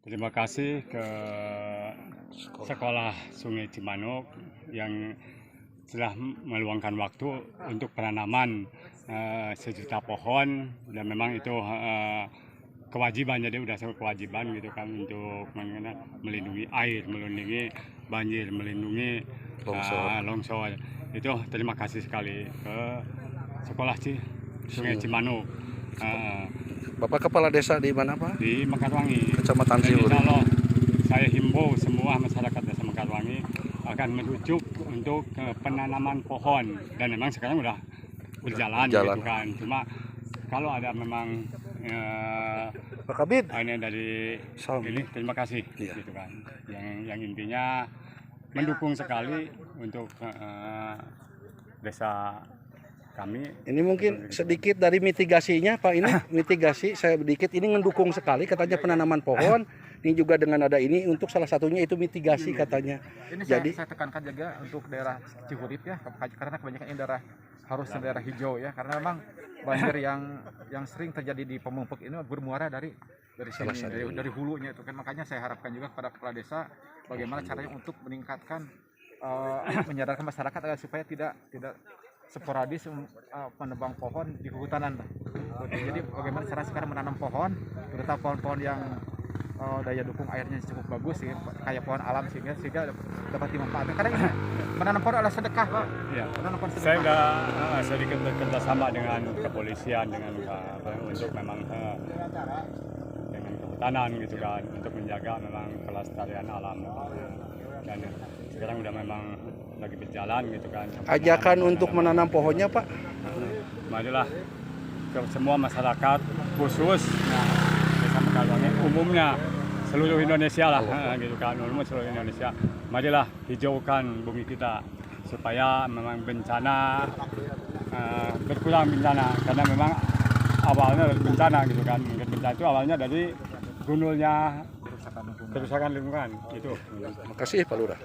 Terima kasih ke Sekolah Sungai Cimanuk yang telah meluangkan waktu untuk penanaman 1 juta pohon, dan memang itu kewajiban, jadi udah kewajiban gitu kan, untuk melindungi air, melindungi banjir, melindungi longsor. Itu terima kasih sekali ke Sekolah Sungai Cimanuk. Bapak kepala desa di mana, Pak? Di Mekarwangi, Kecamatan Siwuri. Insya Allah saya himbau semua masyarakat desa Mekarwangi akan merujuk untuk penanaman pohon, dan memang sekarang udah berjalan. Gitu kan. Cuma kalau ada memang Pak Kabid ini dari ini, terima kasih. Gitu kan. Yang intinya mendukung sekali untuk desa kami. ini mungkin sedikit dari mitigasinya, Pak. Ini mitigasi saya sedikit ini mendukung sekali katanya penanaman pohon. Ini juga dengan ada ini untuk salah satunya itu mitigasi katanya. Ini Jadi saya tekankan juga untuk daerah Cihurip ya, karena kebanyakan ini harusnya daerah hijau ya, karena memang banjir yang sering terjadi di Pemumpuk ini bermuara dari sini, dari hulunya itu kan. Makanya saya harapkan juga kepada kepala desa bagaimana caranya untuk meningkatkan menyadarkan masyarakat agar supaya tidak sporadis menebang pohon di kehutanan. Jadi bagaimana cara sekarang menanam pohon, terutama pohon-pohon yang daya dukung airnya cukup bagus sih, kayak pohon alam, sehingga dapat dimanfaatkan. Karena ini menanam pohon adalah sedekah, Pak. Ya. Menanam pohon sedekah. Saya sudah sedikit bekerja sama dengan kepolisian, dengan untuk memang dengan kehutanan gitu kan, untuk menjaga memang kelestarian alam. Dan sekarang udah memang lagi berjalan gitu kan. ajakan untuk menanam pohonnya, Pak. Marilah ke semua masyarakat, khusus desa Mekarwangi, umumnya seluruh Indonesia lah, gitu kan, umum seluruh Indonesia. Marilah hijaukan bumi kita supaya memang bencana berkurang bencana, karena memang awalnya dari bencana gitu kan. Mungkin bencana itu awalnya dari gundulnya kerusakan lingkungan itu. Terima kasih, Pak Lurah.